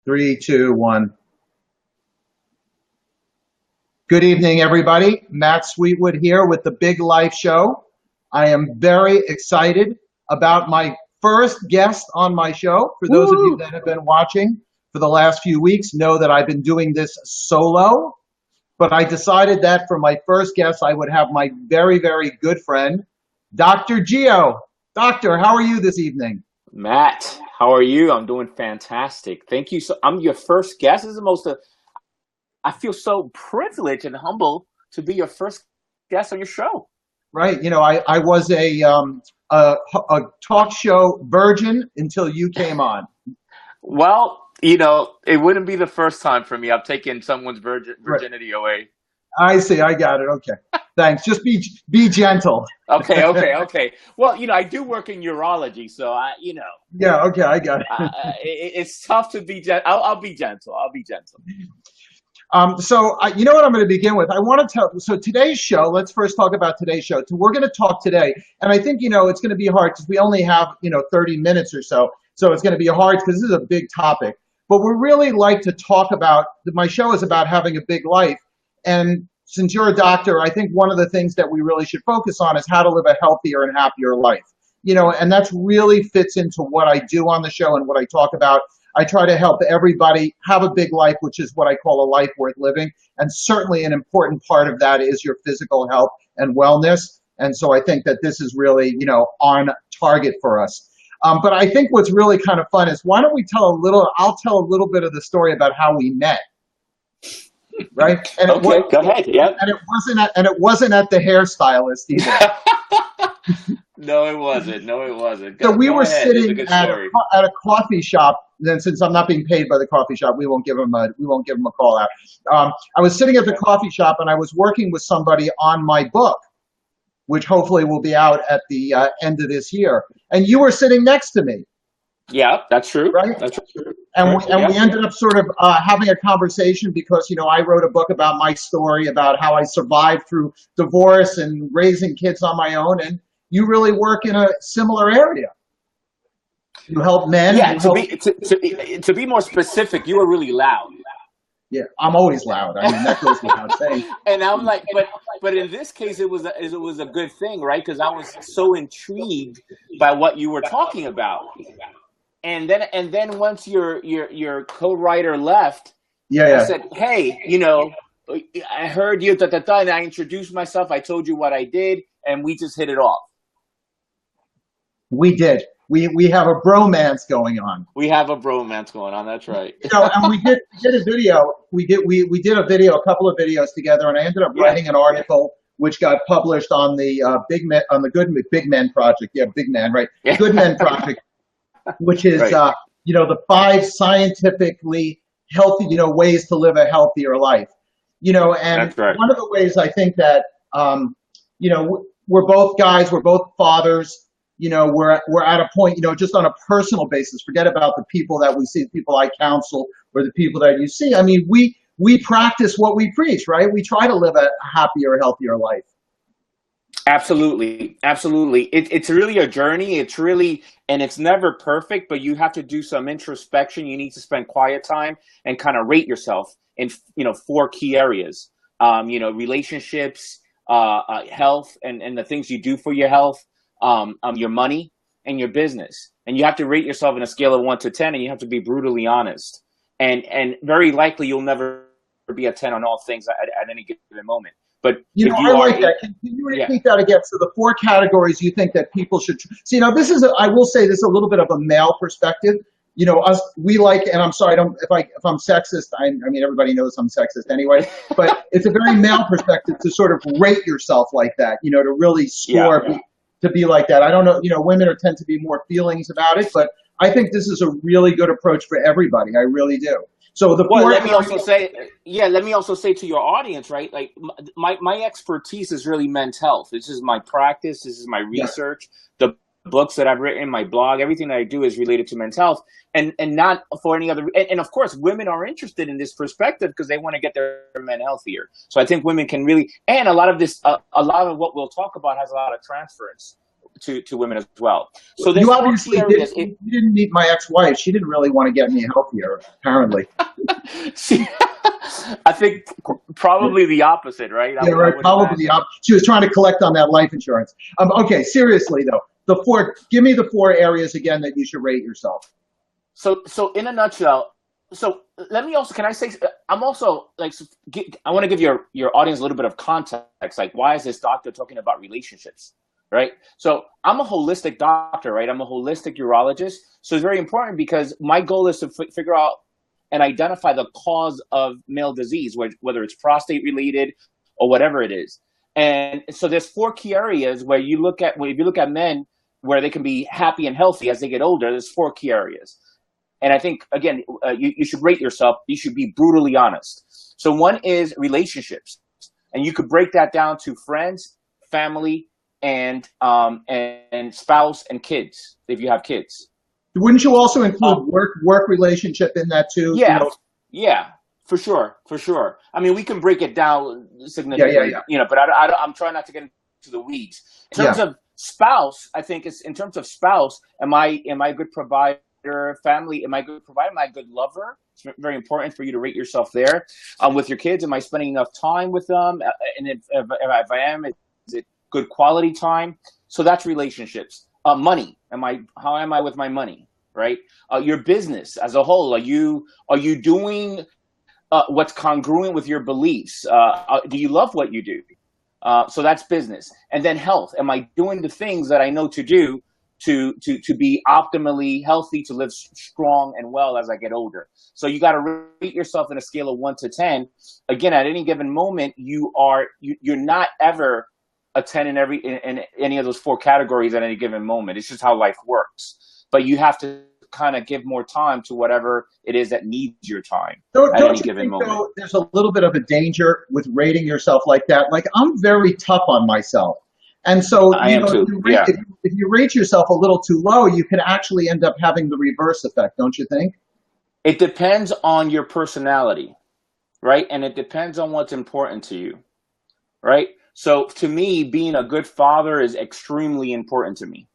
Three, two, one. Good evening, everybody. Matt Sweetwood here with the Big Life Show. I am very excited about my first guest on my show. For those of you that have been watching for the last few weeks, know that I've been doing this solo, but I decided that for my first guest, I would have my very, very good friend, Dr. Geo. Doctor, how are you this evening? Matt, how are you? I'm doing fantastic. Thank you. So I'm your first guest. This is the most, I feel so privileged and humble to be your first guest on your show. Right. You know, I was a talk show virgin until you came on. Well, it wouldn't be the first time for me. I've taken someone's virginity away. I see. I got it. Okay. Thanks. Just be gentle. Okay. Well, I do work in urology, so Yeah. Okay. I got it. It's tough to be gentle. I'll be gentle. I'll be gentle. So you know what I'm going to begin with? I want to tell. So today's show. Let's first talk about today's show. So we're going to talk today, and I think it's going to be hard because we only have 30 minutes or so. So it's going to be hard because this is a big topic. But we really like to talk about. My show is about having a big life. And since you're a doctor, I think one of the things that we really should focus on is how to live a healthier and happier life. And that's really fits into what I do on the show and what I talk about. I try to help everybody have a big life, which is what I call a life worth living. And certainly an important part of that is your physical health and wellness. And so I think that this is really, on target for us. But I think what's really kind of fun is why don't we I'll tell a little bit of the story about how we met. Right? And okay, go ahead. Yeah. And it wasn't at the hairstylist either. No, it wasn't. So we were sitting at a coffee shop. Then, since I'm not being paid by the coffee shop, we won't give them a call out. I was sitting at the coffee shop and I was working with somebody on my book, which hopefully will be out at the end of this year. And you were sitting next to me. Yeah, that's true. Right? That's true. And we ended up sort of having a conversation because, I wrote a book about my story, about how I survived through divorce and raising kids on my own. And you really work in a similar area. You help men. Yeah, to be more specific, you were really loud. Yeah, I'm always loud. I mean, that goes without saying. And I'm like, but in this case, it was a good thing, right? Because I was so intrigued by what you were talking about. And then once your co-writer left, I said, hey, I heard you, and I introduced myself. I told you what I did, and we just hit it off. We did. We have a bromance going on. We have a bromance going on. That's right. And we did a video. We did a video, a couple of videos together, and I ended up writing an article which got published on the Big Men Project. Yeah, Big Man, right? Good Men Project. Which is, right. The 5 scientifically healthy, ways to live a healthier life. And That's right. One of the ways I think that, we're both guys, we're both fathers, we're at a point, just on a personal basis, forget about the people that we see, the people I counsel, or the people that you see. I mean, we practice what we preach, right? We try to live a happier, healthier life. Absolutely. It's really a journey. And it's never perfect, but you have to do some introspection. You need to spend quiet time and kind of rate yourself in, 4 key areas, relationships, health and the things you do for your health, your money and your business. And you have to rate yourself on a scale of 1 to 10, and you have to be brutally honest. And very likely you'll never be a 10 on all things at any given moment. But I like that. Can you repeat that again? So the 4 categories you think that people should see. This is I will say this is a little bit of a male perspective. We like, and I'm sorry, if I'm sexist, I mean everybody knows I'm sexist anyway. But it's a very male perspective to sort of rate yourself like that. To really score to be like that. I don't know. Women tend to be more feelings about it, but I think this is a really good approach for everybody. I really do. So let me also say to your audience, right? Like my expertise is really men's health. This is my practice. This is my research. The books that I've written, my blog, everything that I do is related to men's health, and not for any other. And of course, women are interested in this perspective because they want to get their men healthier. So I think women can really, and a lot of what we'll talk about has a lot of transference to women as well. So there's You four key obviously areas. you didn't meet my ex-wife. She didn't really want to get me healthier, apparently. See, I think probably the opposite, right? Yeah, I right. would Probably imagine. she was trying to collect on that life insurance. Okay, seriously though, give me the four areas again that you should rate yourself. So in a nutshell, so let me also, can I say, I'm also like, I want to give your audience a little bit of context. Like, why is this doctor talking about relationships, right? So I'm a holistic doctor, right? I'm a holistic urologist. So it's very important because my goal is to figure out and identify the cause of male disease, whether it's prostate related or whatever it is. And so there's four key areas where if you look at men where they can be happy and healthy as they get older, there's four key areas. And I think, again, you should rate yourself. You should be brutally honest. So one is relationships. And you could break that down to friends, family, and spouse and kids, if you have kids. Wouldn't you also include work relationship in that too? Yeah, yeah, for sure. I mean, we can break it down significantly, but I'm trying not to get into the weeds. In terms of spouse, I think in terms of spouse, am I a good provider? Family, am I a good provider? Am I a good lover? It's very important for you to rate yourself there. With your kids, am I spending enough time with them? And if I am, is it good quality time? So that's relationships. Money, how am I with my money? Right? Your business as a whole, are you doing what's congruent with your beliefs? Do you love what you do? So that's business. And then health. Am I doing the things that I know to do to be optimally healthy, to live strong and well as I get older? So you got to rate yourself in a scale of 1 to 10. Again, at any given moment, you're not ever a 10 in any of those four categories at any given moment. It's just how life works. But you have to kind of give more time to whatever it is that needs your time at any given moment. Though, there's a little bit of a danger with rating yourself like that. Like, I'm very tough on myself. And so, if you rate yourself a little too low, you can actually end up having the reverse effect, don't you think? It depends on your personality, right? And it depends on what's important to you, right? So to me, being a good father is extremely important to me.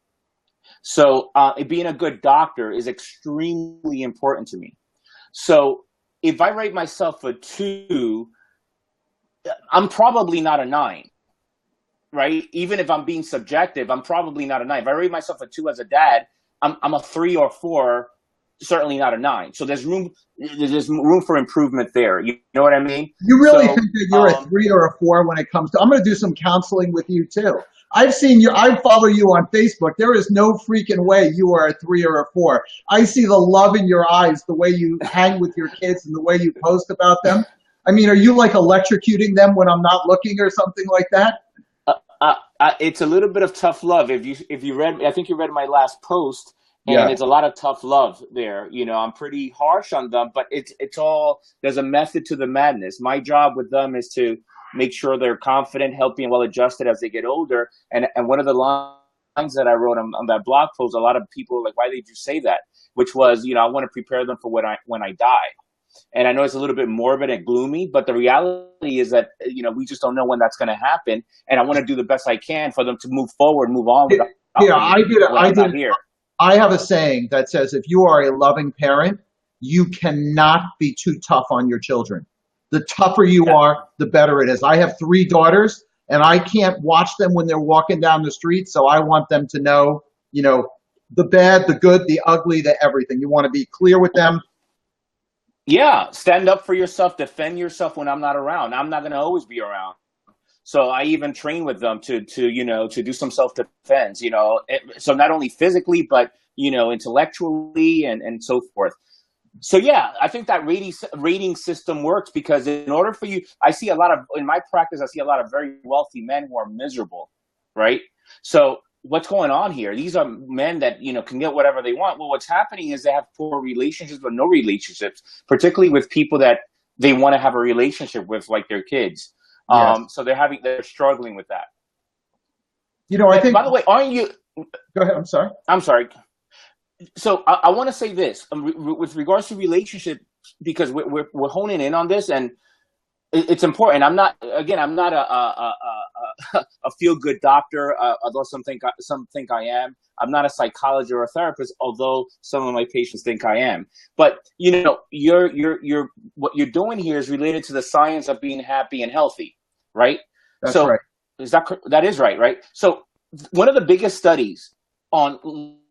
So being a good doctor is extremely important to me. So if I rate myself a 2, I'm probably not a 9. Right? Even if I'm being subjective, I'm probably not a 9. If I rate myself a 2 as a dad, I'm a 3 or 4, certainly not a 9. So there's room for improvement there. You know what I mean? You really think that you're a 3 or a 4 when it comes to? I'm going to do some counseling with you too. I've seen you. I follow you on Facebook. There is no freaking way you are a 3 or a 4. I see the love in your eyes, the way you hang with your kids, and the way you post about them. I mean, are you like electrocuting them when I'm not looking or something like that? It's a little bit of tough love. If you read, I think you read my last post, and it's a lot of tough love there. You know, I'm pretty harsh on them, but it's all, there's a method to the madness. My job with them is to make sure they're confident, healthy, and well adjusted as they get older. And one of the lines that I wrote on that blog post, a lot of people were like, "Why did you say that?" Which was, I want to prepare them for when I die. And I know it's a little bit morbid and gloomy, but the reality is that, we just don't know when that's going to happen. And I want to do the best I can for them to move forward, move on. I have a saying that says, if you are a loving parent, you cannot be too tough on your children. The tougher you are, the better it is. I have 3 daughters, and I can't watch them when they're walking down the street. So I want them to know, the bad, the good, the ugly, the everything. You want to be clear with them. Yeah, stand up for yourself, defend yourself when I'm not around. I'm not going to always be around. So I even train with them to do some self-defense, so not only physically, but, intellectually and so forth. So, yeah, I think that rating system works because in order for you, in my practice, I see a lot of very wealthy men who are miserable, right? So what's going on here? These are men that, can get whatever they want. Well, what's happening is they have poor relationships, but no relationships, particularly with people that they want to have a relationship with, like their kids. Yes. So they're struggling with that. I think, by the way, aren't you? Go ahead. I'm sorry. So I want to say this with regards to relationship, because we're honing in on this, and it's important. I'm not a a feel-good doctor, although some think I am. I'm not a psychologist or a therapist, although some of my patients think I am. But what you're doing here is related to the science of being happy and healthy, right? That's So right. that is right, right? So one of the biggest studies on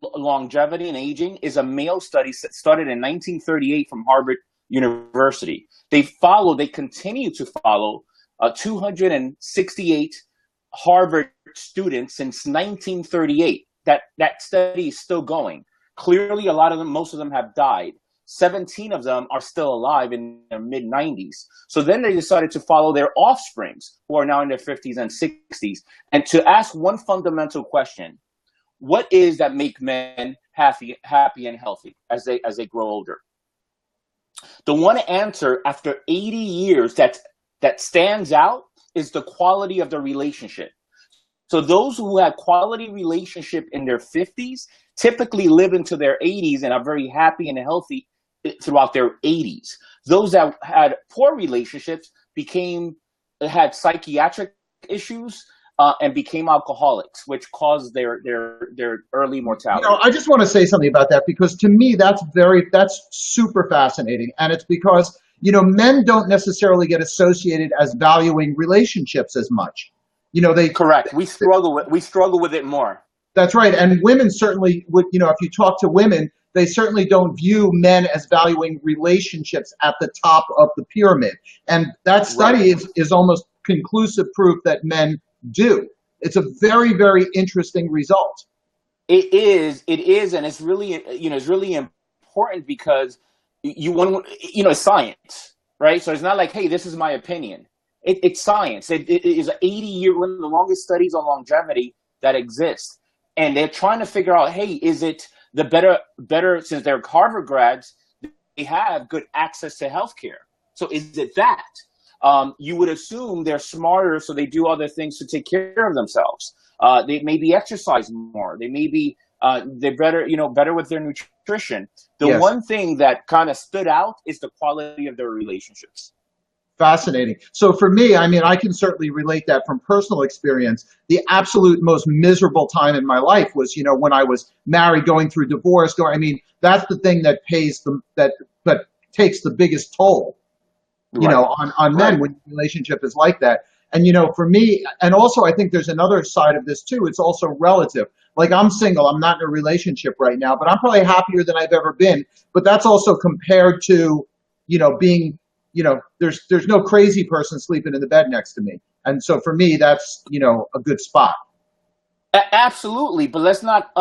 longevity and aging is a male study that started in 1938 from Harvard University. They continue to follow 268 Harvard students since 1938. That study is still going. Clearly, most of them have died. 17 of them are still alive in their mid-90s. So then they decided to follow their offsprings, who are now in their 50s and 60s, and to ask one fundamental question: what is that make men happy and healthy as they grow older? The one answer after 80 years that stands out is the quality of the relationship. So those who had quality relationship in their 50s typically live into their 80s and are very happy and healthy throughout their 80s. Those that had poor relationships had psychiatric issues and became alcoholics, which caused their early mortality. I just want to say something about that, because to me that's super fascinating, and it's because men don't necessarily get associated as valuing relationships as much. Correct. We struggle with it more. That's right. And women certainly would, if you talk to women, they certainly don't view men as valuing relationships at the top of the pyramid. And that study is almost conclusive proof that men do. It's a very, very interesting result. It is, and it's really important, because it's science, right? So it's not like, hey, this is my opinion. It's science. It is an 80-year, one of the longest studies on longevity that exists. And they're trying to figure out, hey, is it the better, since they're Harvard grads, they have good access to healthcare. So is it that? You would assume they're smarter, so they do other things to take care of themselves. They maybe exercise more. They may be they're better with their nutrition. The one thing that kind of stood out is the quality of their relationships. Fascinating. So for me, I can certainly relate that from personal experience. The absolute most miserable time in my life was, when I was married, going through divorce. That's the thing that that takes the biggest toll, on men when the relationship is like that. And, for me, and also I think there's another side of this too. It's also relative. Like, I'm single, I'm not in a relationship right now, but I'm probably happier than I've ever been. But that's also compared to, being, there's no crazy person sleeping in the bed next to me. And so for me, that's, a good spot. Absolutely, but let's not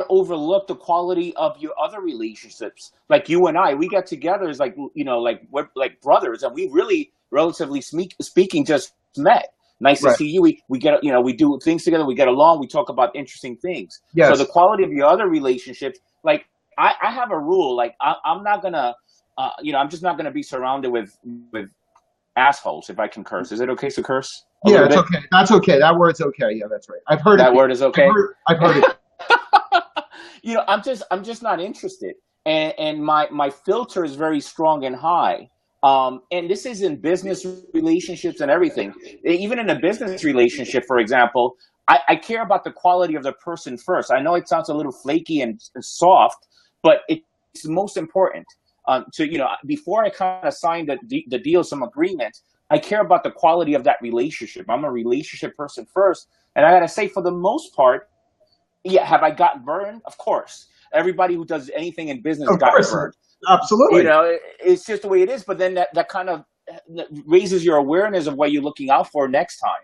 overlook the quality of your other relationships. Like you and I, we got together as we're like brothers, and we really, relatively speaking, just met. Nice to see you. We get we do things together. We get along. We talk about interesting things. Yes. So the quality of your other relationships, like I have a rule. Like I'm not gonna, I'm just not gonna be surrounded with assholes, if I can curse. Is it okay to curse? Yeah, it's okay. That's okay. That word's okay. Yeah, that's right. I've heard that word is okay. I've heard it. I'm just not interested, and my filter is very strong and high. And this is in business relationships and everything. Even in a business relationship, for example, I care about the quality of the person first. I know it sounds a little flaky and soft, but it's the most important. Before I kind of sign the deal, some agreement, I care about the quality of that relationship. I'm a relationship person first. And I got to say, for the most part, yeah, have I gotten burned? Of course. Everybody who does anything in business got burned. Absolutely. It's just the way it is. But then that kind of raises your awareness of what you're looking out for next time.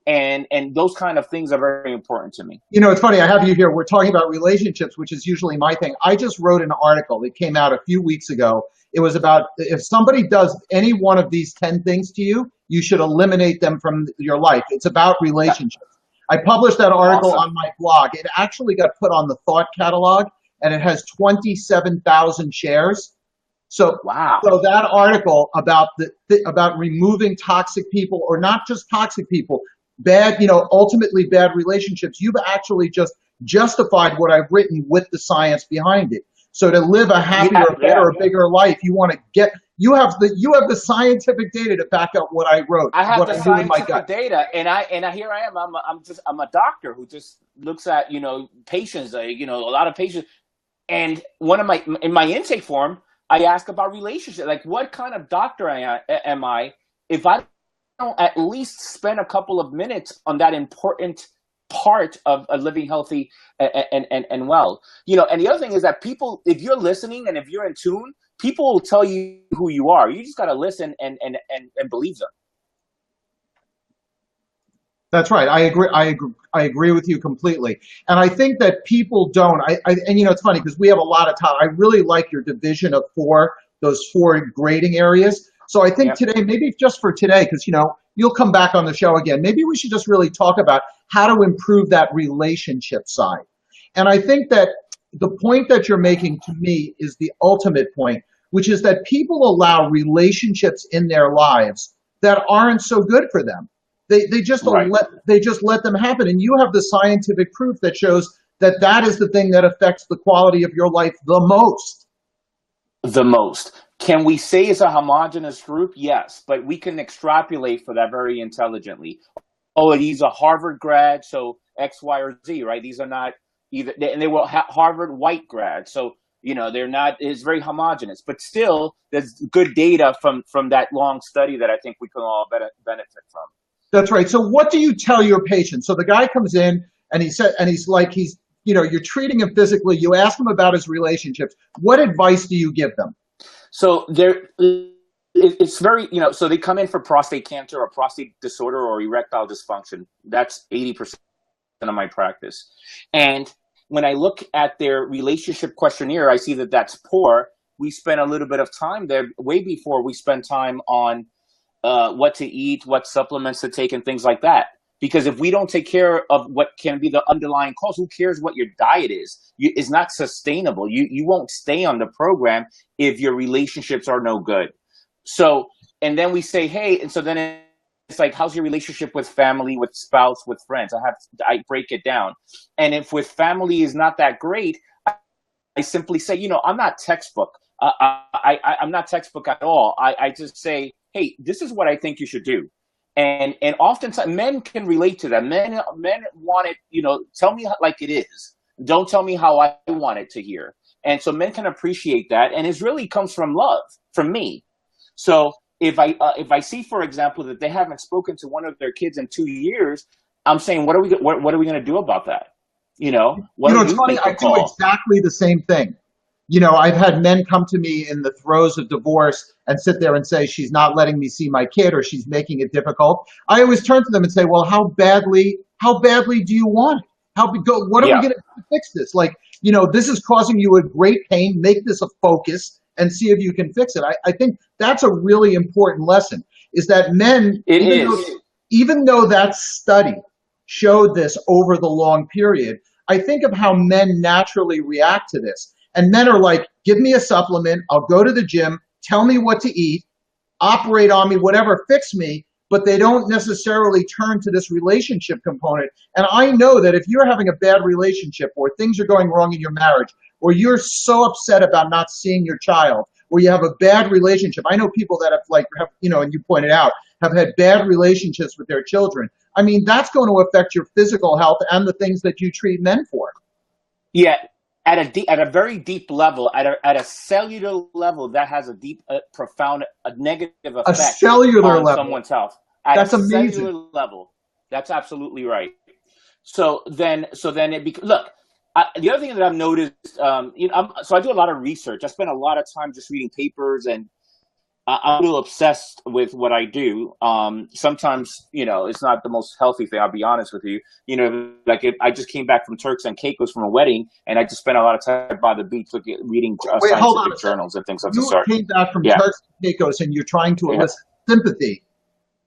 And those kind of things are very important to me. It's funny. I have you here. We're talking about relationships, which is usually my thing. I just wrote an article that came out a few weeks ago. It was about, if somebody does any one of these 10 things to you, you should eliminate them from your life. It's about relationships. I published that article on my blog. It actually got put on the Thought Catalog, and it has 27,000 shares. So, wow. So that article about about removing toxic people, or not just toxic people, bad, ultimately bad relationships, you've actually just justified what I've written with the science behind it. So to live a happier, better, bigger life, you want to You have the scientific data to back up what I wrote, I have what the I knew in my scientific gut. data, and here I am. I'm a doctor who just looks at patients, a lot of patients, and one of my in my intake form, I ask about relationship, like what kind of doctor am I if I don't at least spend a couple of minutes on that important part of living healthy and well. And the other thing is that people, if you're listening and if you're in tune, people will tell you who you are. You just got to listen and believe them. That's right. I agree. I agree with you completely. And I think that people don't. And it's funny because we have a lot of time. I really like your division of those four grading areas. So I think Yep. today, maybe just for today, because you'll come back on the show again. Maybe we should just really talk about how to improve that relationship side. And I think that the point that you're making to me is the ultimate point, which is that people allow relationships in their lives that aren't so good for them. They just Right. let them happen, and you have the scientific proof that shows that that is the thing that affects the quality of your life the most. The most. Can we say it's a homogenous group? Yes, but we can extrapolate for that very intelligently. Oh, he's a Harvard grad, so X, Y, or Z, right? These are not either, and they were Harvard white grads, so they're not. It's very homogenous, but still, there's good data from that long study that I think we can all benefit from. That's right. So what do you tell your patient? So the guy comes in and you're treating him physically. You ask him about his relationships. What advice do you give them? So it's very, so they come in for prostate cancer or prostate disorder or erectile dysfunction. That's 80% of my practice. And when I look at their relationship questionnaire, I see that that's poor. We spend a little bit of time there way before we spend time on what to eat, what supplements to take, and things like that. Because if we don't take care of what can be the underlying cause, who cares what your diet is? It's not sustainable. You won't stay on the program if your relationships are no good. So, and then we say, hey, and so then it's like, how's your relationship with family, with spouse, with friends? I break it down. And if with family is not that great, I simply say, I'm not textbook. I'm not textbook at all. I just say, hey, this is what I think you should do. And oftentimes men can relate to that. Men want it, tell me like it is. Don't tell me how I want it to hear. And so men can appreciate that. And it really comes from love, from me. So if I see, for example, that they haven't spoken to one of their kids in 2 years, I'm saying, what are we going to do about that? It's funny. I do exactly the same thing. I've had men come to me in the throes of divorce and sit there and say, she's not letting me see my kid or she's making it difficult. I always turn to them and say, well, how badly do you want it? What are we going to do to fix this? This is causing you a great pain. Make this a focus and see if you can fix it. I think that's a really important lesson, is that men, even though that study showed this over the long period, I think of how men naturally react to this. And men are like, give me a supplement, I'll go to the gym, tell me what to eat, operate on me, whatever, fix me, but they don't necessarily turn to this relationship component. And I know that if you're having a bad relationship or things are going wrong in your marriage, or you're so upset about not seeing your child, or you have a bad relationship. I know people that have and you pointed out, have had bad relationships with their children. I mean, that's going to affect your physical health and the things that you treat men for. Yeah. At a very deep level, at a cellular level, that has a deep, profound, negative effect on someone's health. That's amazing. Cellular level, that's absolutely right. So then look. The other thing that I've noticed, so I do a lot of research. I spend a lot of time just reading papers, and I'm a little obsessed with what I do. Sometimes, it's not the most healthy thing. I'll be honest with you. I just came back from Turks and Caicos from a wedding, and I just spent a lot of time by the beach reading scientific journals and things of the sort. You came back from Turks and Caicos, and you're trying to elicit sympathy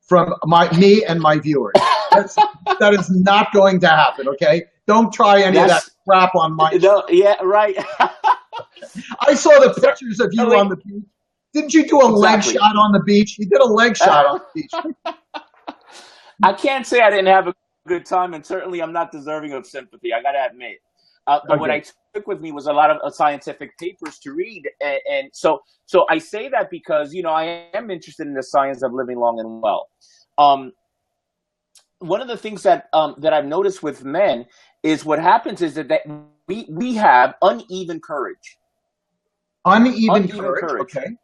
from me and my viewers. That is not going to happen. Okay, don't try any of that crap on my. No, yeah, right. I saw the pictures of you on the beach. Didn't you do a leg shot on the beach? You did a leg shot on the beach. I can't say I didn't have a good time, and certainly I'm not deserving of sympathy. I got to admit. but what I took with me was a lot of scientific papers to read, and so I say that because I am interested in the science of living long and well. One of the things that I've noticed with men is what happens is that we have uneven courage. Uneven courage. Okay.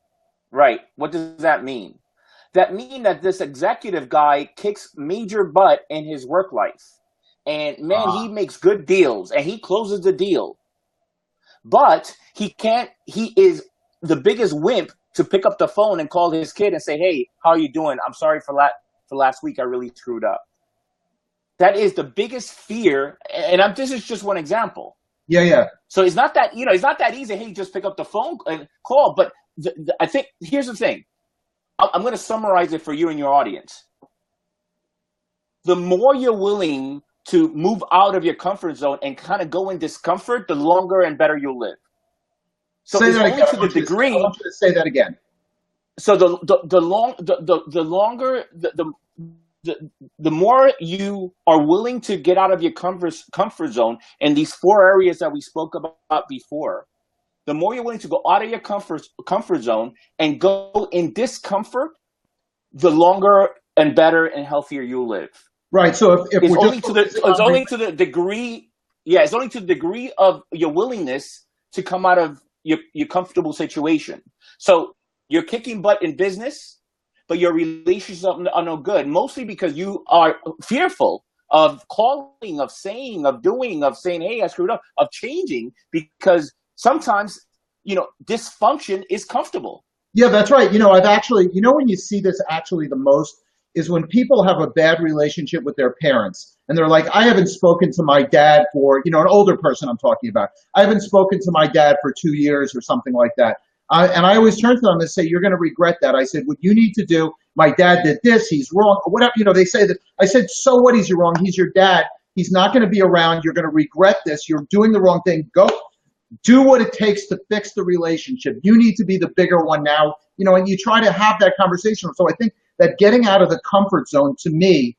Right. What does that mean? That means that this executive guy kicks major butt in his work life. And man, he makes good deals and he closes the deal. But he is the biggest wimp to pick up the phone and call his kid and say, "Hey, how are you doing? I'm sorry for last week. I really screwed up." That is the biggest fear. And this is just one example. Yeah. So it's not that, it's not that easy. Hey, just pick up the phone and call. But I think here's the thing. I'm going to summarize it for you and your audience. The more you're willing to move out of your comfort zone and kind of go in discomfort, the longer and better you'll live. So say it's that only again. to the degree. I want you to say that again. So the more you are willing to get out of your comfort zone in these 4 areas that we spoke about before, the more you're willing to go out of your comfort zone and go in discomfort, the longer and better and healthier you'll live. Right. So if it's we're only to the degree, it's only to the degree of your willingness to come out of your comfortable situation. So you're kicking butt in business, but your relationships are no good, mostly because you are fearful of calling, of saying, of doing, of saying, "Hey, I screwed up," of changing, because sometimes, dysfunction is comfortable. Yeah, that's right. I've actually, when you see this actually the most is when people have a bad relationship with their parents and they're like, "I haven't spoken to my dad for," an older person I'm talking about. "I haven't spoken to my dad for 2 years," or something like that. And I always turn to them and say, "You're going to regret that." I said, "What you need to do, my dad did this, he's wrong," or whatever. They say that. I said, "So what? He's wrong. He's your dad. He's not going to be around. You're going to regret this. You're doing the wrong thing. Go do what it takes to fix the relationship. You need to be the bigger one now." And you try to have that conversation. So I think that getting out of the comfort zone, to me,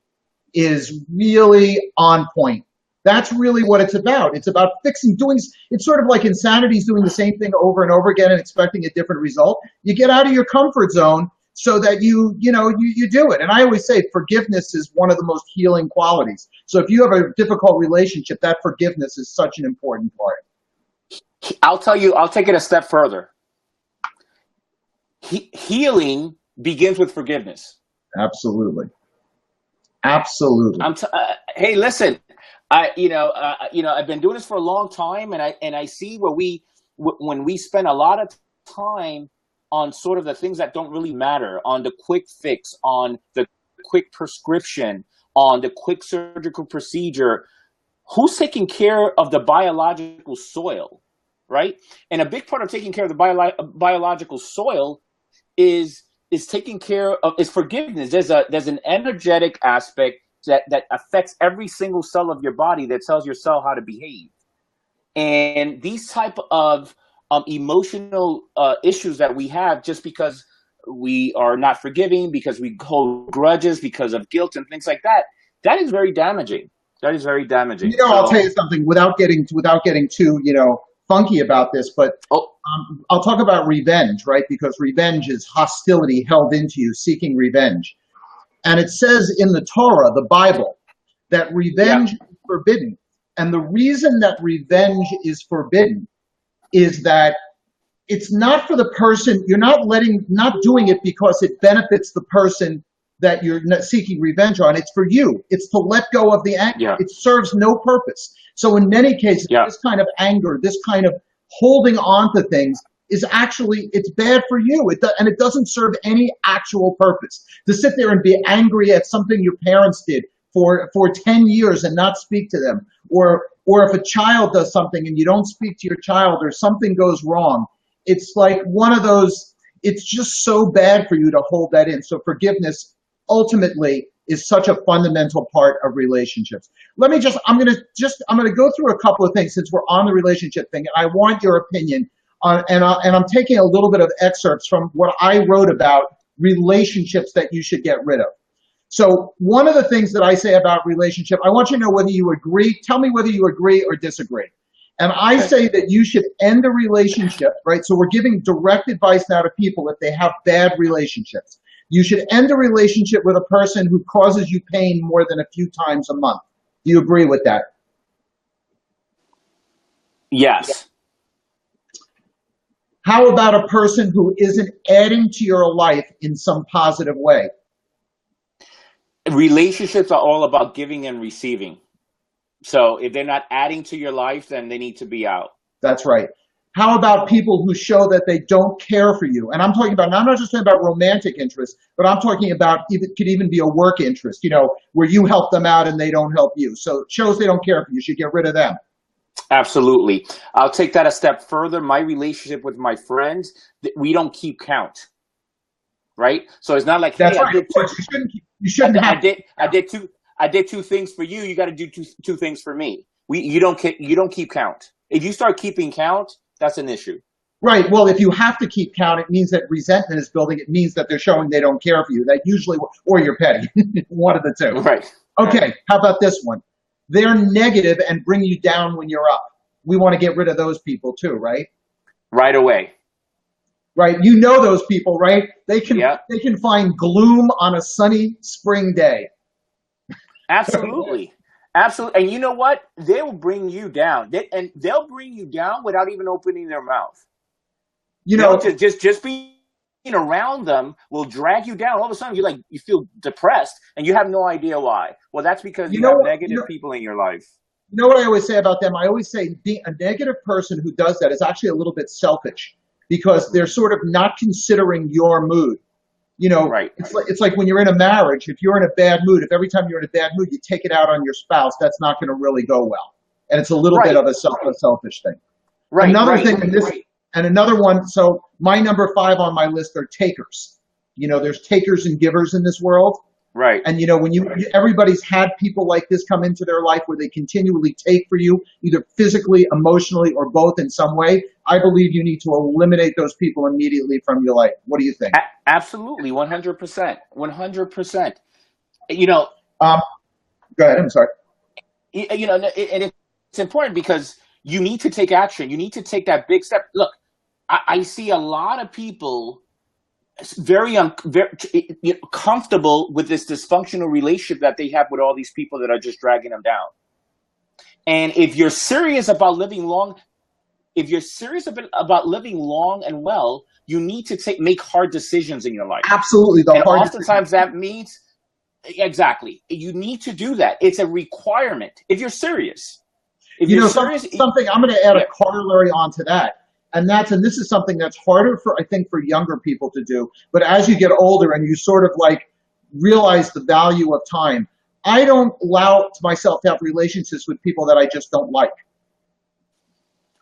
is really on point. That's really what it's about. It's about it's sort of like insanity is doing the same thing over and over again and expecting a different result. You get out of your comfort zone so that you do it. And I always say forgiveness is one of the most healing qualities. So if you have a difficult relationship, that forgiveness is such an important part. I'll tell you, I'll take it a step further. Healing begins with forgiveness. Absolutely. Hey, listen, I've been doing this for a long time, and I see when we spend a lot of time on sort of the things that don't really matter, on the quick fix, on the quick prescription, on the quick surgical procedure, who's taking care of the biological soil, right? And a big part of taking care of the biological soil is taking care of is forgiveness. There's an energetic aspect that affects every single cell of your body that tells your cell how to behave. And these type of emotional issues that we have just because we are not forgiving, because we hold grudges, because of guilt and things like that, that is very damaging. That is very damaging. I'll tell you something without getting too funky about this, but I'll talk about revenge, right? Because revenge is hostility held into you, seeking revenge. And it says in the Torah, the Bible, that revenge is forbidden. And the reason that revenge is forbidden is that it's not for the person, you're not doing it because it benefits the person that you're seeking revenge on. It's for you. It's to let go of the anger. Yeah. It serves no purpose. So in many cases, this kind of anger, this kind of holding on to things is actually, it's bad for you. And it doesn't serve any actual purpose. To sit there and be angry at something your parents did for 10 years and not speak to them, or if a child does something and you don't speak to your child, or something goes wrong, it's like one of those, it's just so bad for you to hold that in. So forgiveness ultimately is such a fundamental part of relationships. I'm going to go through a couple of things since we're on the relationship thing, and I want your opinion on, and I'm taking a little bit of excerpts from what I wrote about relationships that you should get rid of. So one of the things that I say about relationship, I want you to know whether you agree, tell me whether you agree or disagree. And I say that you should end a relationship, right? So we're giving direct advice now to people if they have bad relationships. You should end a relationship with a person who causes you pain more than a few times a month. Do you agree with that? Yes. How about a person who isn't adding to your life in some positive way? Relationships are all about giving and receiving. So if they're not adding to your life, then they need to be out. That's right. How about people who show that they don't care for you? And I'm talking about, and I'm not just talking about romantic interest, but I'm talking about, it could even be a work interest, where you help them out and they don't help you. So it shows they don't care for you. You should get rid of them. Absolutely. I'll take that a step further. My relationship with my friends, we don't keep count. Right? So it's not like, That's hey, right. You shouldn't have. I did two things for you. You got to do two things for me. You don't keep count. If you start keeping count, that's an issue. Right. Well, if you have to keep count, it means that resentment is building. It means that they're showing they don't care for you. That usually, or you're petty. One of the two. Right. Okay. How about this one? They're negative and bring you down when you're up. We want to get rid of those people too, right? Right away. Right. Those people, right? They can find gloom on a sunny spring day. Absolutely. Absolutely. And you know what? They will bring you down. They'll bring you down without even opening their mouth. Just being around them will drag you down. All of a sudden, you feel depressed, and you have no idea why. Well, that's because you have negative people in your life. You know what I always say about them? I always say a negative person who does that is actually a little bit selfish because they're sort of not considering your mood. Right. It's like when you're in a marriage, if you're in a bad mood, if every time you're in a bad mood, you take it out on your spouse, that's not going to really go well. And it's a little bit of a selfish thing. Right. Another thing, and another one, so my number 5 on my list are takers. There's takers and givers in this world. Right. And when everybody's had people like this come into their life where they continually take for you, either physically, emotionally, or both in some way, I believe you need to eliminate those people immediately from your life. What do you think? Absolutely, 100%. 100%. Go ahead. I'm sorry. And it's important because you need to take action. You need to take that big step. Look, I see a lot of people very comfortable with this dysfunctional relationship that they have with all these people that are just dragging them down. And if you're serious about living long, and well, you need to make hard decisions in your life. Absolutely. Oftentimes that means, exactly, you need to do that. It's a requirement if you're serious. Something I'm going to add a corollary onto that. And this is something that's harder for younger people to do. But as you get older and you sort of realize the value of time, I don't allow myself to have relationships with people that I just don't like.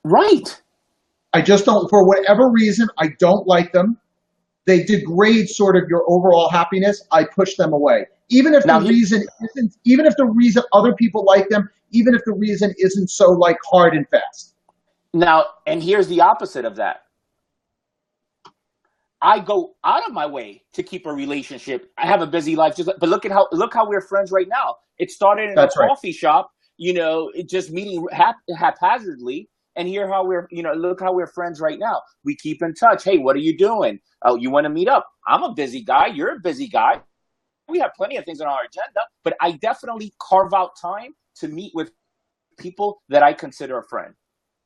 Right. I just don't, for whatever reason, I don't like them. They degrade sort of your overall happiness. I push them away. Even if the reason other people like them, even if the reason isn't so hard and fast. Now, and here's the opposite of that. I go out of my way to keep a relationship. I have a busy life, but look how we're friends right now. It started in a coffee shop, just meeting haphazardly, and look how we're friends right now. We keep in touch. Hey, what are you doing? Oh, you want to meet up? I'm a busy guy. You're a busy guy. We have plenty of things on our agenda, but I definitely carve out time to meet with people that I consider a friend.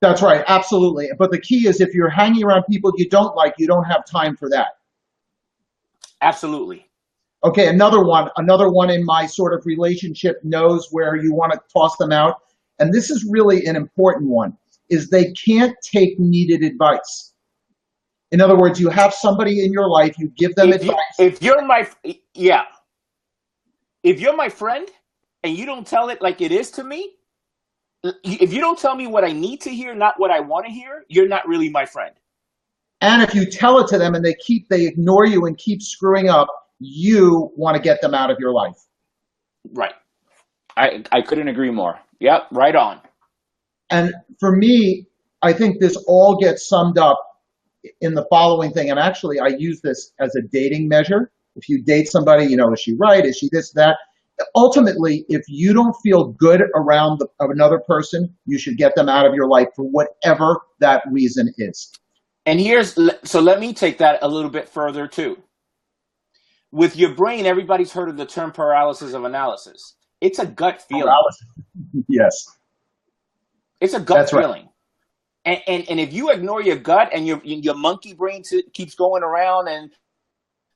That's right, absolutely. But the key is if you're hanging around people you don't like, you don't have time for that. Absolutely. Okay, another one in my sort of relationship knows where you want to toss them out. And this is really an important one, is they can't take needed advice. In other words, you have somebody in your life, you give them advice. If you're my friend and you don't tell it like it is to me, if you don't tell me what I need to hear, not what I want to hear, you're not really my friend. And if you tell it to them and they ignore you and keep screwing up, you want to get them out of your life. Right. I couldn't agree more. Yep, right on. And for me, I think this all gets summed up in the following thing. And actually, I use this as a dating measure. If you date somebody, is she right? Is she this, that? ultimately, if you don't feel good around another person, you should get them out of your life for whatever that reason is. And so let me take that a little bit further too. With your brain, everybody's heard of the term paralysis of analysis. It's a gut feeling. Paralysis. Yes. It's a gut feeling. Right. And if you ignore your gut and your monkey brain keeps going around and,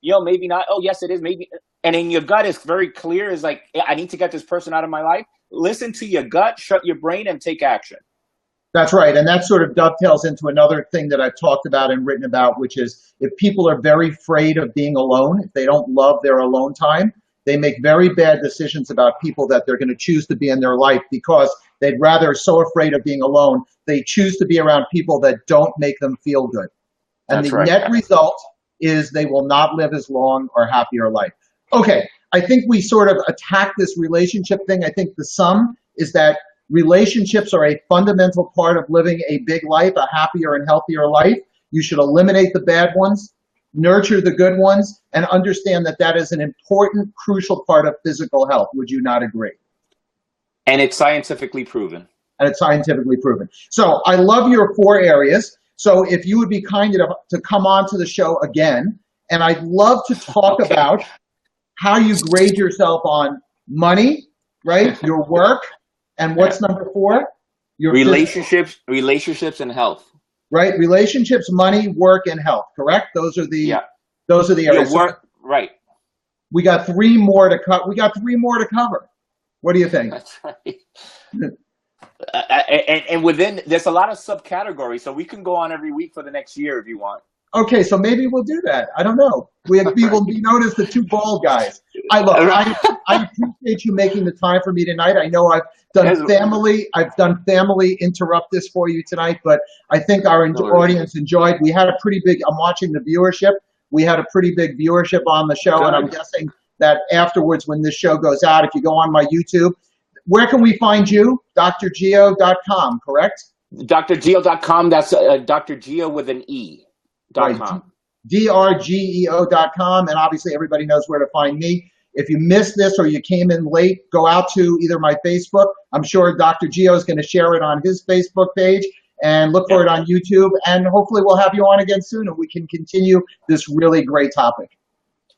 maybe not, oh, yes, it is, maybe. And then your gut is very clear, is like, I need to get this person out of my life. Listen to your gut, shut your brain, and take action. That's right. And that sort of dovetails into another thing that I've talked about and written about, which is if people are very afraid of being alone, if they don't love their alone time, they make very bad decisions about people that they're going to choose to be in their life because they'd rather, so afraid of being alone, they choose to be around people that don't make them feel good. And the net result is they will not live as long or happier life. Okay, I think we sort of attacked this relationship thing. I think the sum is that relationships are a fundamental part of living a big life, a happier and healthier life. You should eliminate the bad ones, nurture the good ones, and understand that that is an important, crucial part of physical health. Would you not agree? And it's scientifically proven. And it's scientifically proven. So I love your 4 areas. So if you would be kind enough to come on to the show again, and I'd love to talk about how you grade yourself on money, right? Your work, and what's number 4? Your relationships and health. Right, relationships, money, work, and health. Correct. Those are the areas. Your work, right. We got 3 more to cut. We got 3 more to cover. What do you think? That's right. And within, there's a lot of subcategories, so we can go on every week for the next year if you want. Okay, so maybe we'll do that. I don't know. We will be known as the 2 bald guys. I appreciate you making the time for me tonight. I know I've done family interrupt this for you tonight, but I think our audience enjoyed. We had a pretty big, I'm watching the viewership. We had a pretty big viewership on the show, and I'm guessing that afterwards when this show goes out, if you go on my YouTube, where can we find you? drgeo.com, correct? drgeo.com, that's Dr. Geo with an E. Right. drgeo.com, and obviously everybody knows where to find me. If you missed this or you came in late, go out to either my Facebook. I'm sure Dr. Geo is going to share it on his Facebook page, and look for it on YouTube. And hopefully we'll have you on again soon, and we can continue this really great topic.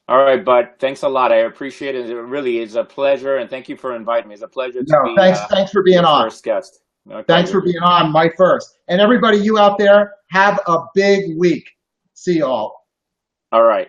All right, bud. Thanks a lot. I appreciate it. It really is a pleasure, and thank you for inviting me. It's a pleasure to be thanks for being on. First guest. Thanks for being on, my first. And everybody, you out there, have a big week. See you all. All right.